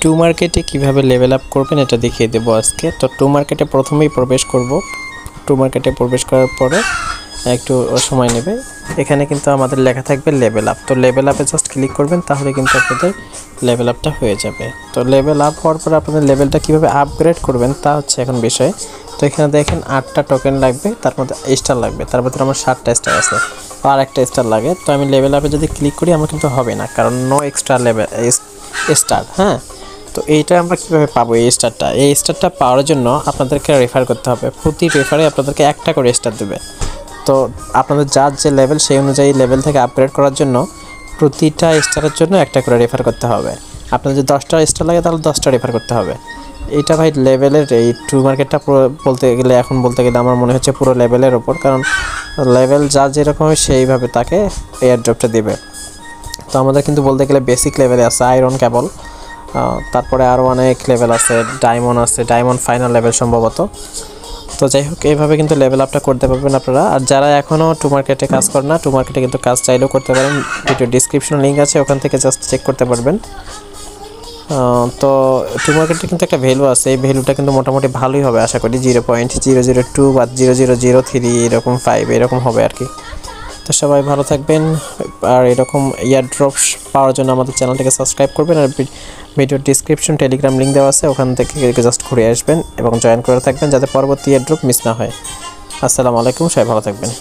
Two মার্কেটে কিভাবে level up করবেন এটা দেখিয়ে দেবো আজকে। তো টু মার্কেটে প্রথমেই প্রবেশ করব। টু মার্কেটে প্রবেশ করার পরে একটু সময় নেবে। এখানে কিন্তু আমাদের লেখা থাকবে লেভেল আপ। তো লেভেল আপে জাস্ট ক্লিক করবেন, তাহলে কিন্তু আপনাদের লেভেল আপটা হয়ে যাবে। তো লেভেল আপ হওয়ার পরে আপনাদের লেভেলটা কীভাবে আপগ্রেড করবেন তা হচ্ছে এখন বিষয়। তো এখানে দেখেন 8টা টোকেন লাগবে, তার মধ্যে স্টার লাগবে, তার মধ্যে আমার 7টা স্টার আছে, আর একটা স্টার লাগে। তো আমি লেভেল আপে যদি ক্লিক করি আমার কিন্তু হবে না, কারণ নো এক্সট্রা লেভেল স্টার। হ্যাঁ, তো এইটা আমরা কীভাবে পাবো? এই স্টারটা পাওয়ার জন্য আপনাদেরকে রেফার করতে হবে। প্রতি রেফারে আপনাদেরকে একটা করে স্টার দেবে। তো আপনাদের যার যে লেভেল সেই অনুযায়ী লেভেল থেকে আপগ্রেড করার জন্য প্রতিটা স্টারের জন্য একটা করে রেফার করতে হবে। আপনাদের যদি 10টা স্টার লাগে তাহলে 10টা রেফার করতে হবে। এটা ভাই লেভেলের এই টু মার্কেটটা বলতে গেলে আমার মনে হচ্ছে পুরো লেভেলের ওপর, কারণ লেভেল যা যেরকম হয় সেইভাবে তাকে এয়ার ড্রপটা দেবে। তো আমাদের কিন্তু বলতে গেলে বেসিক লেভেলে আছে আয়রন কেবল, তারপরে আরও অনেক লেভেল আছে, ডায়মন্ড ফাইনাল লেভেল সম্ভবত। তো যাই হোক, এইভাবে কিন্তু লেভেল আপটা করতে পারবেন আপনারা। আর যারা এখনও টু মার্কেটে কাজ করেন না, টু মার্কেটে কিন্তু কাজ চাইলেও করতে পারেন। ভিডিও ডিসক্রিপশনে লিঙ্ক আছে, ওখান থেকে জাস্ট চেক করতে পারবেন। তো টু মার্কেটে কিন্তু একটা ভ্যালু আছে, এই ভ্যালুটা কিন্তু মোটামুটি ভালোই হবে আশা করি। 0.002 বা 0.003 এরকম 5 এরকম হবে আর কি। তো সবাই ভালো থাকবেন, আর এরকম ইয়ার ড্রপস পাওয়ার জন্য আমাদের চ্যানেলটিকে সাবস্ক্রাইব করবেন। আর ভিডিওর ডিসক্রিপশন টেলিগ্রাম লিঙ্ক দেওয়া আছে, ওখান থেকে জাস্ট ঘুরে আসবেন এবং জয়েন করে থাকবেন, যাতে পরবর্তী ইয়ার ড্রপ মিস না হয়। আসসালামু আলাইকুম, সবাই ভালো থাকবেন।